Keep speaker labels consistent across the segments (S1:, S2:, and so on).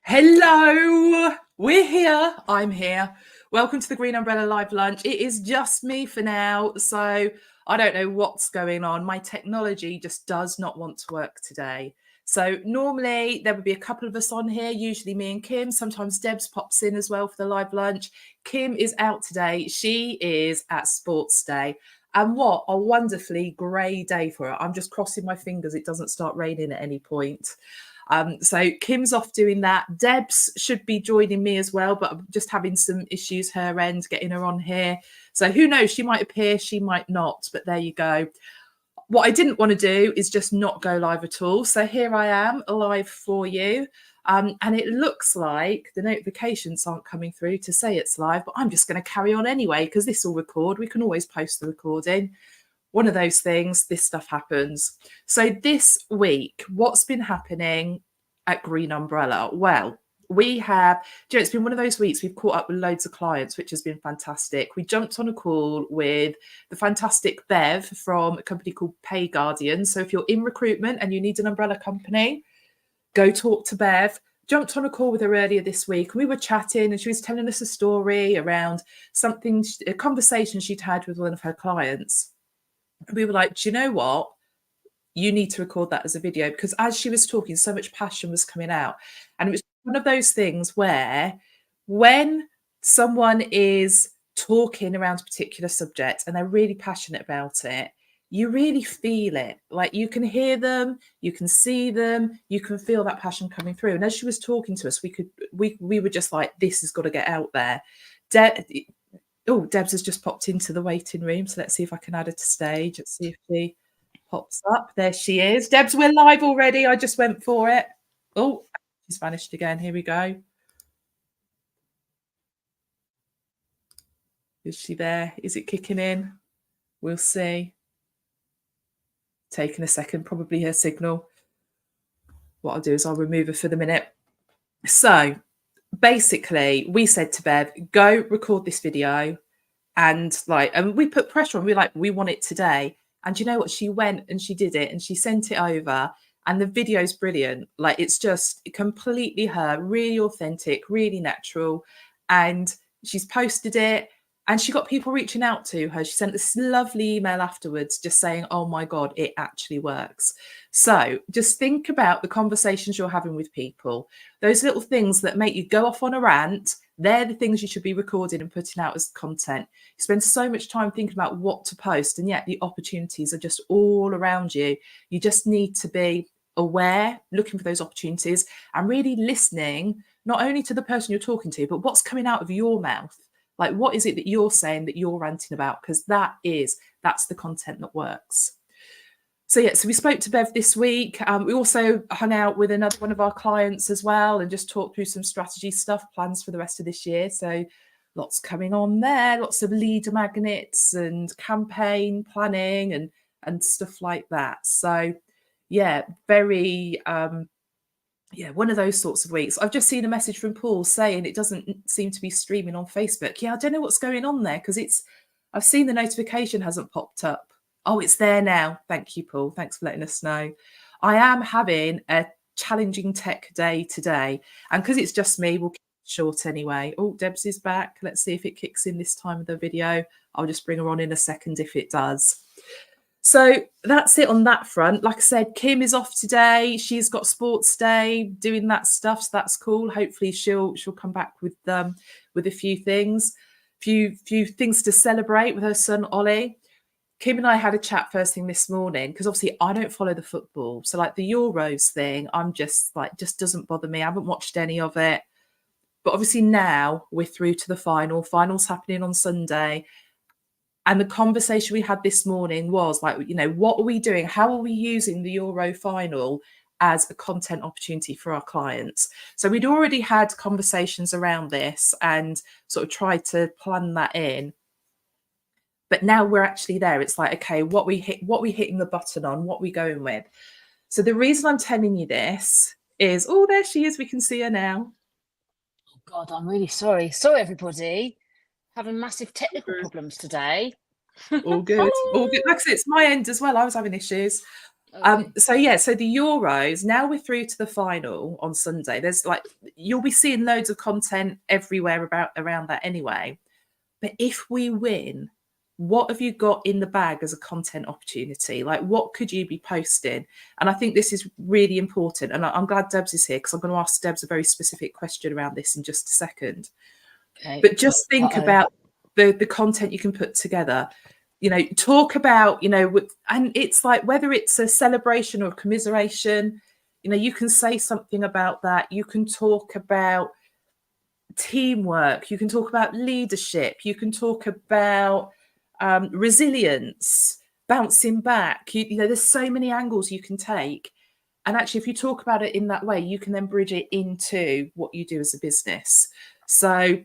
S1: Hello, we're here. I'm here. Welcome to the Green Umbrella Live Lunch. It is just me for now, so I don't know what's going on. My technology just does not want to work today. So normally there would be a couple of us on here, usually me and Kim. Sometimes Debs pops in as well for the live lunch. Kim is out today. She is at Sports Day. And what a wonderfully grey day for her. I'm just crossing my fingers it doesn't start raining at any point. So Kim's off doing that. Debs should be joining me as well, but I'm just having some issues her end, getting her on here. So who knows? She might appear, she might not, but there you go. What I didn't want to do is just not go live at all. So here I am live for you. And it looks like the notifications aren't coming through to say it's live, but I'm just going to carry on anyway, because this will record. We can always post the recording. One of those things, this stuff happens. So this week, what's been happening at Green Umbrella? Well, we have, it's been one of those weeks we've caught up with loads of clients, which has been fantastic. We jumped on a call with the fantastic Bev from a company called Pay Guardian. So if you're in recruitment and you need an umbrella company, go talk to Bev. Jumped on a call with her earlier this week. We were chatting and she was telling us a story around something, a conversation she'd had with one of her clients. We were like, do you know what? You need to record that as a video, because as she was talking, so much passion was coming out. And it was one of those things where when someone is talking around a particular subject and they're really passionate about it, you really feel it. Like you can hear them, you can see them, you can feel that passion coming through. And as she was talking to us, we were just like, this has got to get out there. Debs has just popped into the waiting room. So let's see if I can add her to stage. Let's see if she pops up. There she is. Debs, we're live already. I just went for it. Oh, she's vanished again. Here we go. Is she there? Is it kicking in? We'll see. Taking a second, probably her signal. What I'll do is I'll remove her for the minute. So basically, we said to Bev, go record this video. And we put pressure on. We were like, we want it today. And you know what? She went and she did it and she sent it over. And the video's brilliant. Like, it's just completely her, really authentic, really natural. And she's posted it. And she got people reaching out to her. She sent this lovely email afterwards just saying, oh my God, it actually works. So just think about the conversations you're having with people. Those little things that make you go off on a rant, they're the things you should be recording and putting out as content. You spend so much time thinking about what to post, and yet the opportunities are just all around you. You just need to be aware, looking for those opportunities and really listening, not only to the person you're talking to, but what's coming out of your mouth. Like, what is it that you're saying that you're ranting about? Because that's the content that works. So we spoke to Bev this week. We also hung out with another one of our clients as well and just talked through some strategy stuff, plans for the rest of this year. So lots coming on there, lots of leader magnets and campaign planning and stuff like that. So very one of those sorts of weeks. I've just seen a message from Paul saying it doesn't seem to be streaming on Facebook. I don't know what's going on there, because I've seen the notification hasn't popped up. Oh, it's there now. Thank you, Paul. Thanks for letting us know. I am having a challenging tech day today. And because it's just me, we'll keep it short anyway. Oh, Debs is back. Let's see if it kicks in this time of the video. I'll just bring her on in a second if it does. So that's it on that front. Like I said, Kim is off today. She's got Sports Day doing that stuff. So that's cool. Hopefully she'll come back with a few things, few things to celebrate with her son, Ollie. Kim and I had a chat first thing this morning, because obviously I don't follow the football. So like the Euros thing, I'm just just doesn't bother me. I haven't watched any of it. But obviously now we're through to the final. Final's happening on Sunday. And the conversation we had this morning was like, what are we doing? How are we using the Euro final as a content opportunity for our clients? So we'd already had conversations around this and sort of tried to plan that in. But now we're actually there. It's like, okay, what we hitting the button on, what we going with. So the reason I'm telling you this is, oh, there she is. We can see her now.
S2: Oh God, I'm really sorry. Sorry, everybody. Having massive technical problems today.
S1: All good. All good. Like I said, it's my end as well. I was having issues.
S2: Okay.
S1: So the Euros, now we're through to the final on Sunday. There's like, you'll be seeing loads of content everywhere around that anyway. But if we win, what have you got in the bag as a content opportunity? Like, what could you be posting? And I think this is really important. And I'm glad Debs is here, because I'm going to ask Debs a very specific question around this in just a second.
S2: Okay.
S1: But just think about the content you can put together. Talk about, and it's like, whether it's a celebration or a commiseration, you can say something about that. You can talk about teamwork, you can talk about leadership, you can talk about resilience, bouncing back. There's so many angles you can take. And actually, if you talk about it in that way, you can then bridge it into what you do as a business. So,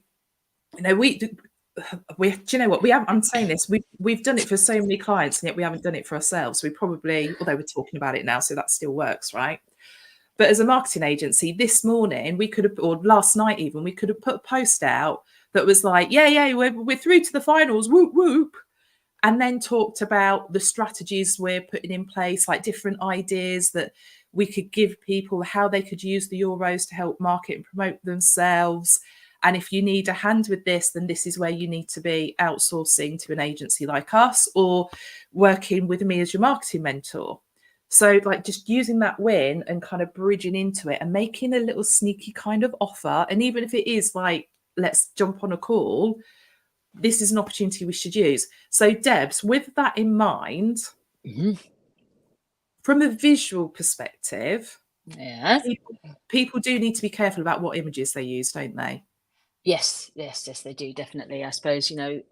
S1: do you know what, I'm saying this, we've done it for so many clients, and yet we haven't done it for ourselves. We probably, although we're talking about it now, so that still works, right? But as a marketing agency, this morning we could have, or last night even, we could have put a post out that was like, we're through to the finals, whoop whoop, and then talked about the strategies we're putting in place, like different ideas that we could give people, how they could use the Euros to help market and promote themselves. And if you need a hand with this, then this is where you need to be outsourcing to an agency like us, or working with me as your marketing mentor. So like, just using that win and kind of bridging into it and making a little sneaky kind of offer. And even if it is like, let's jump on a call, this is an opportunity we should use. So Debs, with that in mind, from a visual perspective, people do need to be careful about what images they use, don't they?
S2: Yes, they do, definitely. I suppose, I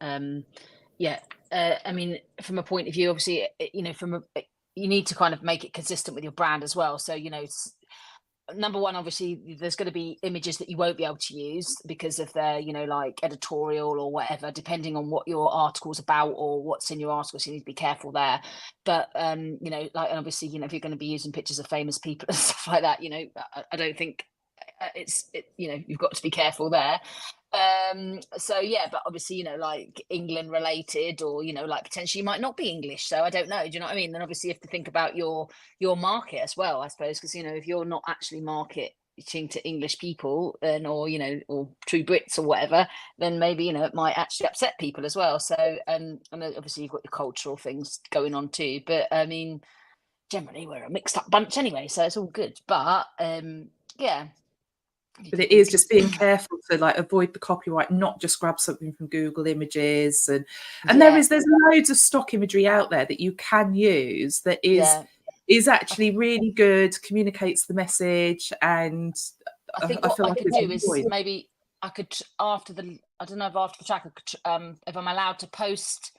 S2: mean, from a point of view, obviously, you need to kind of make it consistent with your brand as well. So, number one, obviously, there's going to be images that you won't be able to use because of their, like editorial or whatever, depending on what your article's about or what's in your article. So you need to be careful there. But, like, obviously, if you're going to be using pictures of famous people and stuff like that, I don't think you've got to be careful there. But obviously, like England related, or like potentially you might not be English, so I don't know, do you know what I mean? Then obviously you have to think about your market as well, I suppose, because if you're not actually marketing to English people, then, or true Brits or whatever, then maybe it might actually upset people as well. So and obviously you've got your cultural things going on too, but I mean, generally we're a mixed up bunch anyway, so it's all good. But
S1: but it is just being careful to like avoid the copyright, not just grab something from Google Images, and there's loads of stock imagery out there that you can use that is actually really good, communicates the message. And
S2: I think what I could do is maybe I could after the track, I could, if I'm allowed to post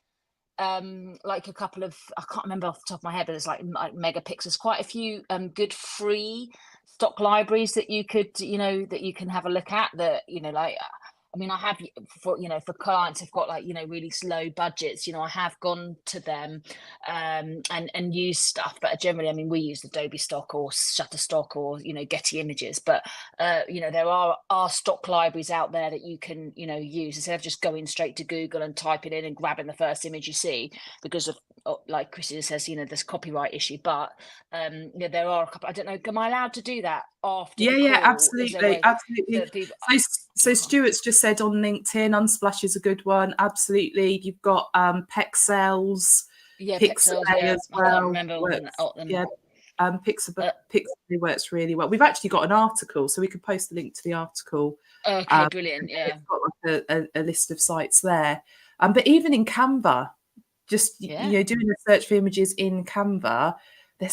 S2: like a couple of, I can't remember off the top of my head, but it's like megapixels, quite a few good free stock libraries that you could, that you can have a look at, that, like, I mean, I have for clients who've got like, really low budgets, I have gone to them and used stuff, but generally, I mean, we use Adobe stock or Shutterstock or, Getty Images, but, there are stock libraries out there that you can, use instead of just going straight to Google and typing in and grabbing the first image you see, because of, like Chrissy says, there's copyright issue, but there are a couple. I don't know, am I allowed to do that after the call?
S1: Absolutely. So Stuart's just said on LinkedIn, Unsplash is a good one. Absolutely. You've got Pexels, Pixel as well. I can't remember Pixel works really well. We've actually got an article, so we could post the link to the article.
S2: Okay, brilliant. Yeah,
S1: it's got like a list of sites there. But even in Canva, just doing a search for images in Canva,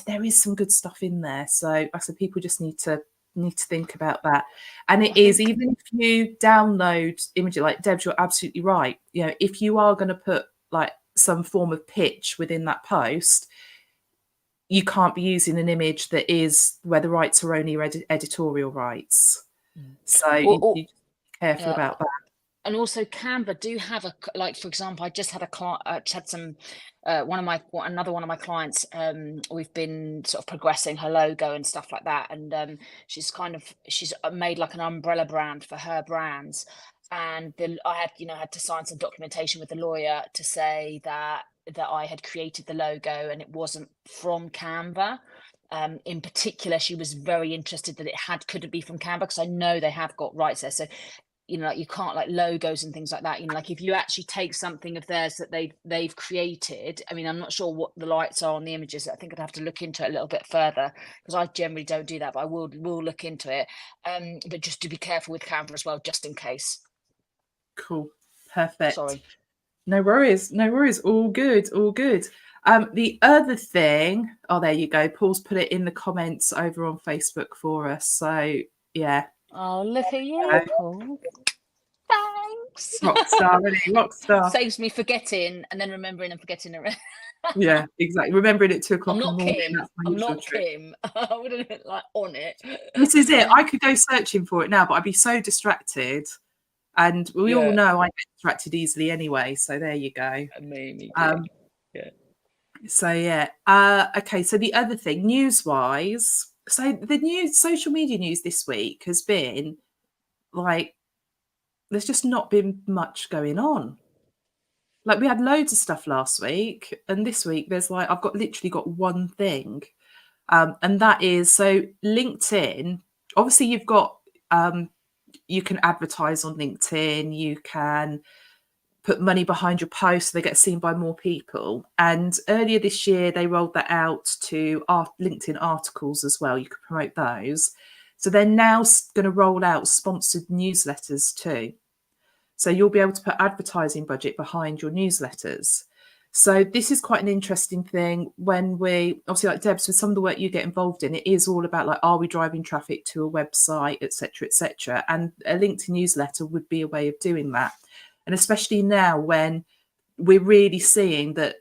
S1: there is some good stuff in there. So like I said, people just need to think about that. And even if you download images, like Debs, you're absolutely right. If you are going to put like some form of pitch within that post, you can't be using an image that is where the rights are only editorial rights. So you be careful about that.
S2: And also Canva do have like, for example, I just had a client, had some, another one of my clients, we've been sort of progressing her logo and stuff like that. And she's made like an umbrella brand for her brands. And I had to sign some documentation with the lawyer to say that that I had created the logo and it wasn't from Canva. In particular, she was very interested that it couldn't be from Canva, because I know they have got rights there. So, like, you can't, like, logos and things like that, like if you actually take something of theirs that they've created, I mean, I'm not sure what the rights are on the images. I think I'd have to look into it a little bit further, because I generally don't do that, but I will look into it. But just to be careful with Canva as well, just in case.
S1: Cool. Perfect.
S2: Sorry.
S1: No worries. All good. The other thing, there you go. Paul's put it in the comments over on Facebook for us. So yeah.
S2: Oh, look at you, Paul. Thanks.
S1: Rockstar, really. Rockstar.
S2: Saves me forgetting and then remembering and forgetting it.
S1: Yeah, exactly. Remembering at 2 o'clock
S2: I'm
S1: in the
S2: not
S1: morning.
S2: Kim. I'm not Kim. I would have been like on it.
S1: This is it. I could go searching for it now, but I'd be so distracted. And we all know I get distracted easily anyway. So there you go.
S2: Me too.
S1: So yeah. Okay. So the other thing, news-wise, so the social media news this week has been like, there's just not been much going on. Like, we had loads of stuff last week, and this week there's like, I've literally got one thing, and that is, so LinkedIn. Obviously, you've got you can advertise on LinkedIn. You can put money behind your posts so they get seen by more people. And earlier this year, they rolled that out to LinkedIn articles as well. You could promote those. So they're now going to roll out sponsored newsletters too. So you'll be able to put advertising budget behind your newsletters. So this is quite an interesting thing when we, obviously, like Debs, with some of the work you get involved in, it is all about like, are we driving traffic to a website, et cetera, and a LinkedIn newsletter would be a way of doing that. And especially now when we're really seeing that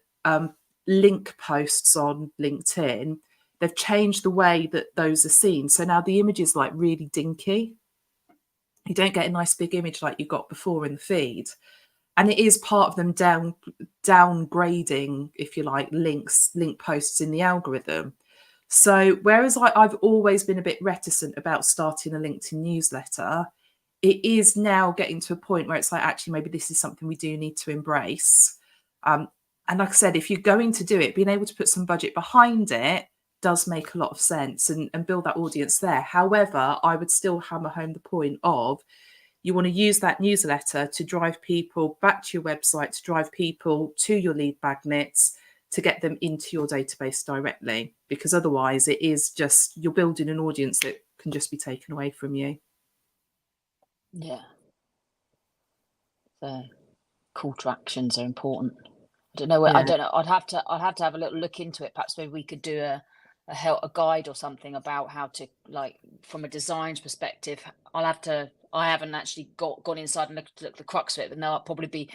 S1: link posts on LinkedIn, they've changed the way that those are seen. So now the image is like really dinky. You don't get a nice big image like you got before in the feed. And it is part of them downgrading, if you like, link posts in the algorithm. So whereas I've always been a bit reticent about starting a LinkedIn newsletter, it is now getting to a point where it's like, actually, maybe this is something we do need to embrace. And like I said, if you're going to do it, being able to put some budget behind it does make a lot of sense and build that audience there. However, I would still hammer home the point of, you want to use that newsletter to drive people back to your website, to drive people to your lead magnets, to get them into your database directly, because otherwise it is just, you're building an audience that can just be taken away from you.
S2: Yeah. So call to actions are important. I don't know. I don't know. I'd have to have a little look into it. Perhaps maybe we could do a guide or something about how to, like, from a design perspective. I haven't actually gone inside and looked at the crux of it, but there'll probably be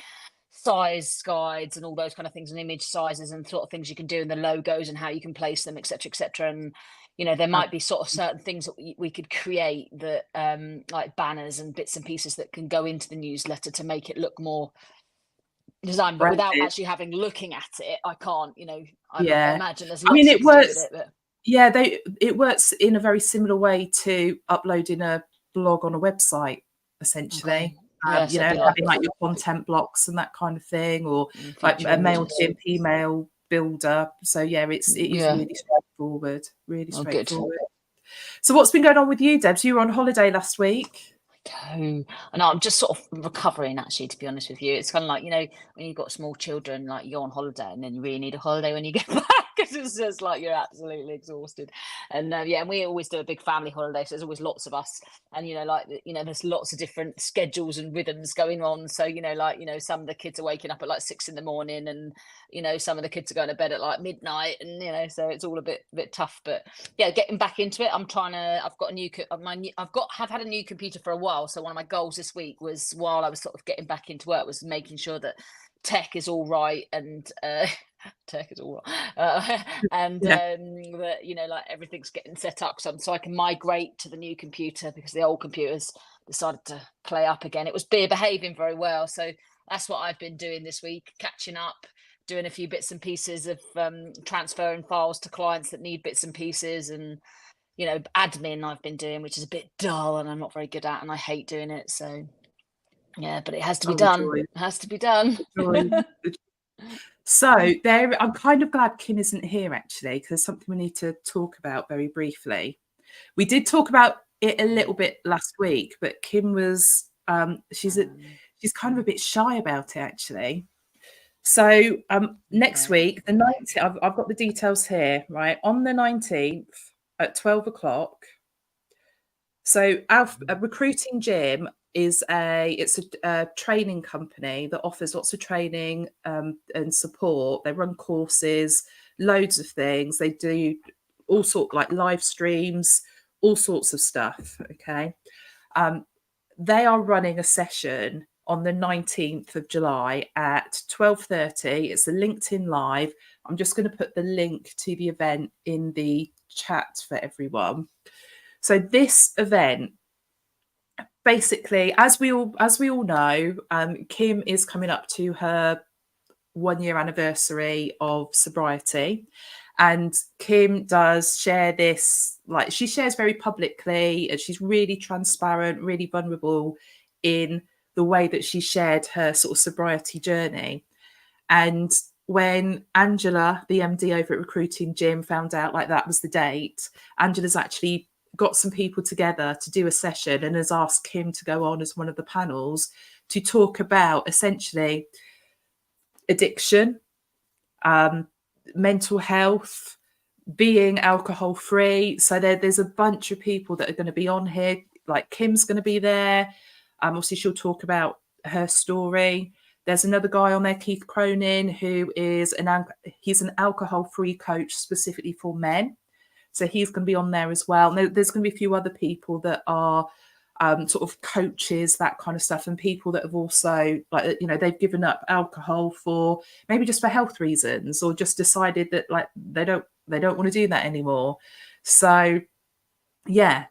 S2: size guides and all those kind of things, and image sizes and sort of things you can do, and the logos and how you can place them, etc., etc. And there might be sort of certain things that we could create that, like banners and bits and pieces that can go into the newsletter to make it look more design, but without actually looking at it, I can't. I imagine there's lots
S1: it works.
S2: To do with it, but...
S1: Yeah, it works in a very similar way to uploading a blog on a website, essentially.
S2: Okay.
S1: Having like your content blocks and that kind of thing, or like a MailChimp email builder. So yeah, it is really straightforward. Really straightforward. So what's been going on with you, Debs? You were on holiday last week.
S2: And I'm just sort of recovering, actually, to be honest with you. It's kind of like, when you've got small children, like, you're on holiday and then you really need a holiday when you get back, because it's just like you're absolutely exhausted. And and we always do a big family holiday, so there's always lots of us, and there's lots of different schedules and rhythms going on. So some of the kids are waking up at like 6 a.m, and some of the kids are going to bed at like midnight, and so it's all a bit tough. But yeah, getting back into it. I've had a new computer for a while. So one of my goals this week was, while I was sort of getting back into work, was making sure that tech is all right, and tech is all right, and that like everything's getting set up so I can migrate to the new computer, because the old computers decided to play up again. It was behaving very well, so that's what I've been doing this week, catching up, doing a few bits and pieces of transferring files to clients that need bits and pieces, and admin I've been doing, which is a bit dull and I'm not very good at, and I hate doing it. So yeah, but it has to be done. It has to be done.
S1: So there, I'm kind of glad Kim isn't here actually, because there's something we need to talk about very briefly. We did talk about it a little bit last week, but Kim was she's kind of a bit shy about it actually. So next week, the 19th, I've got the details here, right? On the 19th at 12 o'clock. So our recruiting gym is a training company that offers lots of training and support. They run courses, loads of things. They do all sorts like live streams, all sorts of stuff. Okay. They are running a session on the 19th of July at 12:30. It's a LinkedIn Live. I'm just going to put the link to the event in the chat for everyone. So this event, basically, as we all know, Kim is coming up to her 1-year anniversary of sobriety. And Kim does share this, like she shares very publicly, and she's really transparent, really vulnerable in the way that she shared her sort of sobriety journey. And when Angela, the MD over at Recruiting Gym, found out like that was the date, Angela's actually got some people together to do a session and has asked Kim to go on as one of the panels to talk about essentially addiction, mental health, being alcohol free. So there's a bunch of people that are going to be on here. Like Kim's going to be there. Obviously, she'll talk about her story. There's another guy on there, Keith Cronin, who is he's an alcohol free coach specifically for men. So he's going to be on there as well. There's going to be a few other people that are sort of coaches, that kind of stuff, and people that have also, like, you know, they've given up alcohol for maybe just for health reasons, or just decided that like they don't want to do that anymore. So yeah,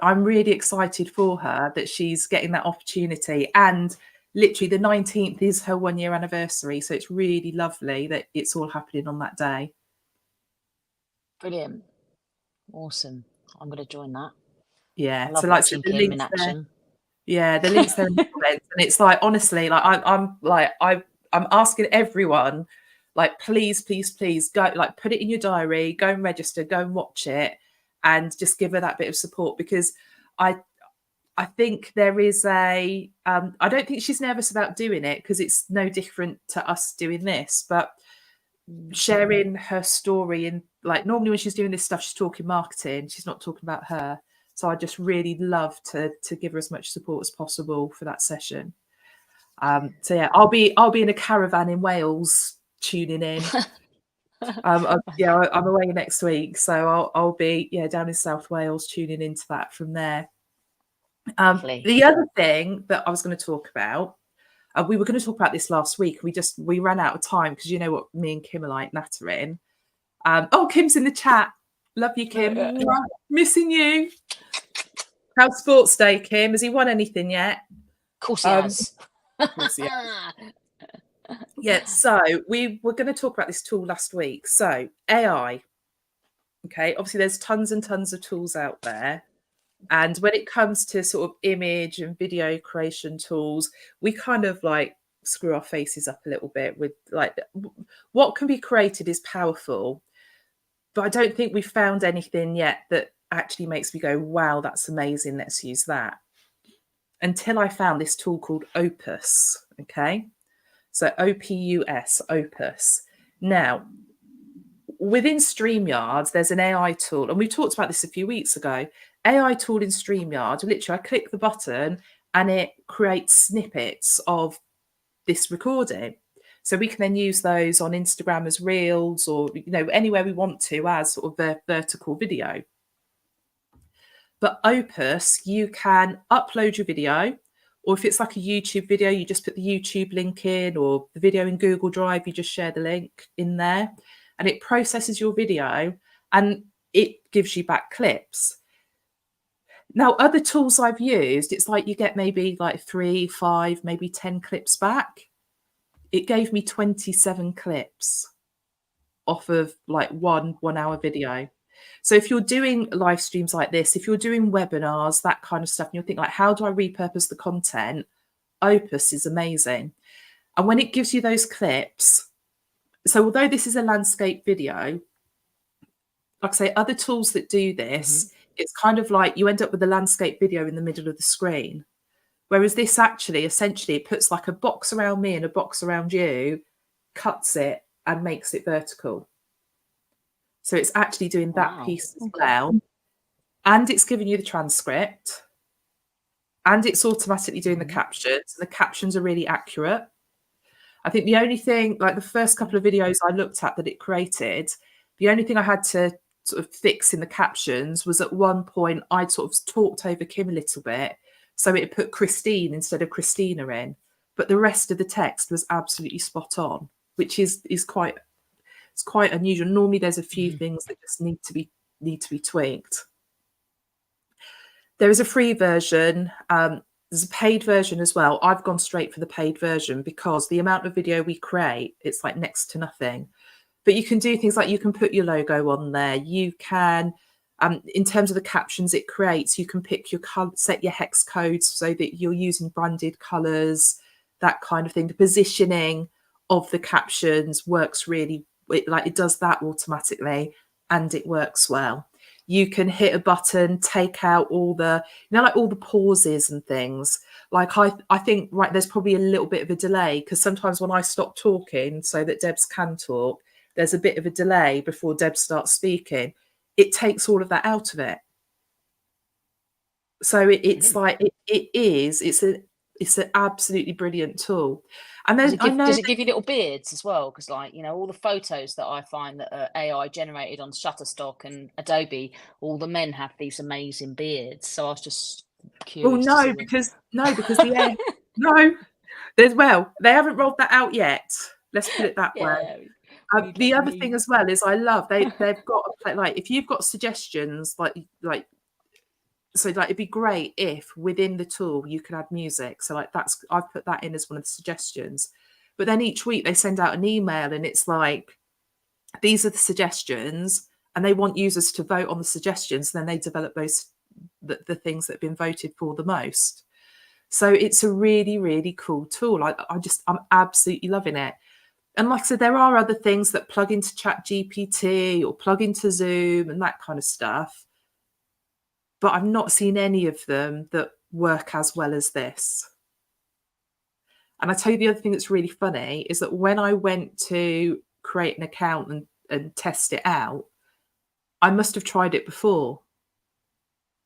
S1: I'm really excited for her that she's getting that opportunity. And literally the 19th is her 1-year anniversary, so it's really lovely that it's all happening on that day.
S2: Brilliant. Awesome. I'm going to join that.
S1: Yeah,
S2: I love
S1: so like
S2: watching
S1: the
S2: Kim in action.
S1: there. Yeah, the links there in the comments, and it's like, honestly, like I'm asking everyone, like, please go, like, put it in your diary, go and register, go and watch it, and just give her that bit of support, because I think there is I don't think she's nervous about doing it, because it's no different to us doing this, but sharing her story, and like normally when she's doing this stuff, she's talking marketing, she's not talking about her. So I just really love to give her as much support as possible for that session. So yeah, I'll be in a caravan in Wales tuning in. I'm away next week, so I'll be down in South Wales tuning into that from there. The other thing that I was going to talk about, we were going to talk about this last week. We ran out of time, because you know what me and Kim are like nattering. Kim's in the chat. Love you, Kim. Missing you. How's sports day, Kim? Has he won anything yet?
S2: Of course he has.
S1: Yeah, so we were going to talk about this tool last week. So AI. Okay, obviously there's tons and tons of tools out there. And when it comes to sort of image and video creation tools, we kind of like screw our faces up a little bit with like what can be created is powerful. But I don't think we've found anything yet that actually makes me go, wow, that's amazing, let's use that. Until I found this tool called Opus. Okay, so OPUS, Opus. Now, within StreamYard, there's an AI tool, and we talked about this a few weeks ago. AI tool in StreamYard, literally I click the button and it creates snippets of this recording. So we can then use those on Instagram as reels, or anywhere we want to, as sort of a vertical video. But Opus, you can upload your video, or if it's like a YouTube video, you just put the YouTube link in, or the video in Google Drive, you just share the link in there, and it processes your video and it gives you back clips. Now, other tools I've used, it's like you get maybe like 3, 5, maybe 10 clips back. It gave me 27 clips off of like one 1-hour video. So if you're doing live streams like this, if you're doing webinars, that kind of stuff, and you're thinking like, how do I repurpose the content? Opus is amazing. And when it gives you those clips, So although this is a landscape video, like I say, other tools that do this, it's kind of like you end up with a landscape video in the middle of the screen. Whereas this actually, essentially, it puts like a box around me and a box around you, cuts it and makes it vertical. So it's actually doing that piece as well. And it's giving you the transcript. And it's automatically doing the captions. The captions are really accurate. I think the only thing, like the first couple of videos I looked at that it created, the only thing I had to sort of fix in the captions was at one point I'd sort of talked over Kim a little bit. So it put Christine instead of Christina in. But the rest of the text was absolutely spot on, which is quite unusual. Normally there's a few things that just need to be tweaked. There is a free version. There's a paid version as well. I've gone straight for the paid version because the amount of video we create, it's like next to nothing. But you can do things like you can put your logo on there. You can, in terms of the captions it creates, you can pick your color, set your hex codes so that you're using branded colors, that kind of thing. The positioning of the captions works really, it does that automatically, and it works well. You can hit a button, take out all the, like all the pauses and things. Like I think, right, there's probably a little bit of a delay because sometimes when I stop talking so that Debs can talk, there's a bit of a delay before Deb starts speaking. It takes all of that out of it. So it's like, it's an absolutely brilliant tool. And then
S2: does it give you little beards as well? Because like, all the photos that I find that are AI generated on Shutterstock and Adobe, all the men have these amazing beards. So I was just curious.
S1: Well, because the they haven't rolled that out yet. Let's put it that way. The other thing as well is I love they've got like if you've got suggestions so like it'd be great if within the tool you can add music. So like I've put that in as one of the suggestions. But then each week they send out an email and it's like, these are the suggestions, and they want users to vote on the suggestions. And then they develop the things that have been voted for the most. So it's a really, really cool tool. I'm absolutely loving it. And like I said, there are other things that plug into ChatGPT or plug into Zoom and that kind of stuff. But I've not seen any of them that work as well as this. And I tell you the other thing that's really funny is that when I went to create an account and test it out, I must have tried it before.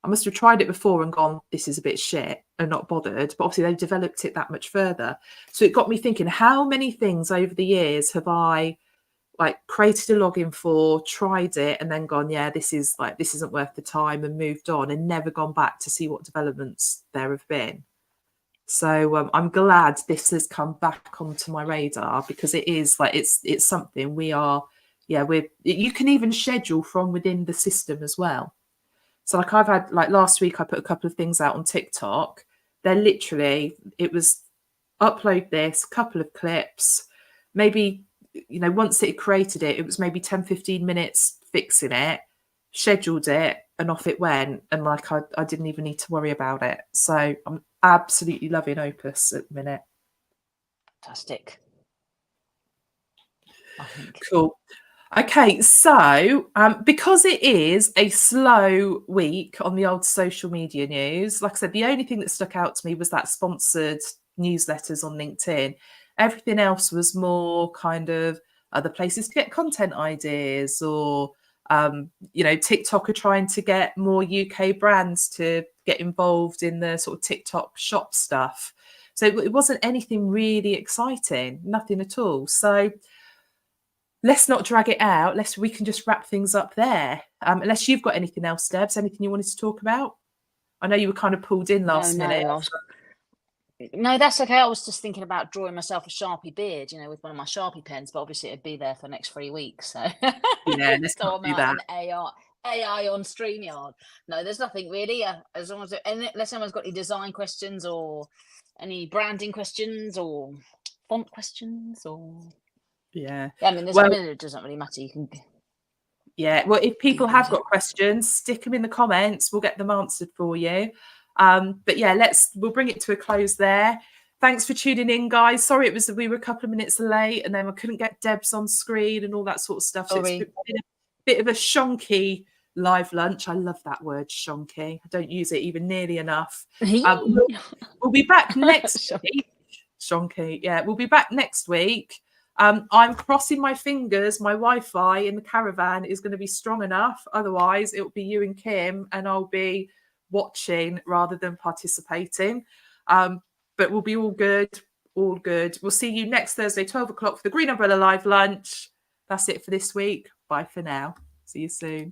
S1: And gone, this is a bit shit, and not bothered. But obviously they've developed it that much further. So it got me thinking, how many things over the years have I like created a login for, tried it, and then gone, yeah, this isn't worth the time, and moved on and never gone back to see what developments there have been. So I'm glad this has come back onto my radar, because it is like it's something you can even schedule from within the system as well. So like I've had, like last week I put a couple of things out on TikTok. They're literally, it was upload this, couple of clips, maybe, once it created it, it was maybe 10-15 minutes fixing it, scheduled it, and off it went. And like I didn't even need to worry about it. So I'm absolutely loving Opus at the minute.
S2: Fantastic. I think.
S1: Cool. Okay, so because it is a slow week on the old social media news, like I said, the only thing that stuck out to me was that sponsored newsletters on LinkedIn. Everything else was more kind of other places to get content ideas, or TikTok are trying to get more UK brands to get involved in the sort of TikTok shop stuff. So it wasn't anything really exciting, nothing at all. So let's not drag it out. We can just wrap things up there. Unless you've got anything else, Debs, anything you wanted to talk about? I know you were kind of pulled in last minute.
S2: No, that's okay. I was just thinking about drawing myself a Sharpie beard, with one of my Sharpie pens, but obviously it'd be there for the next 3 weeks. So
S1: yeah, let's not do that.
S2: An AI on StreamYard. No, there's nothing really. As long as unless someone's got any design questions or any branding questions or font questions or
S1: yeah.
S2: I mean, it doesn't really matter. You can.
S1: Yeah, well, if people have got questions, stick them in the comments. We'll get them answered for you. But yeah, we'll bring it to a close there. Thanks for tuning in, guys. Sorry we were a couple of minutes late, and then I couldn't get Debs on screen and all that sort of stuff. So it's been a bit of a shonky live lunch. I love that word, shonky. I don't use it even nearly enough. We'll be back next week. Shonky, yeah. We'll be back next week. I'm crossing my fingers. My Wi-Fi in the caravan is going to be strong enough. Otherwise, it'll be you and Kim, and I'll be watching rather than participating. But we'll be all good. All good. We'll see you next Thursday, 12 o'clock for the Green Umbrella Live Lunch. That's it for this week. Bye for now. See you soon.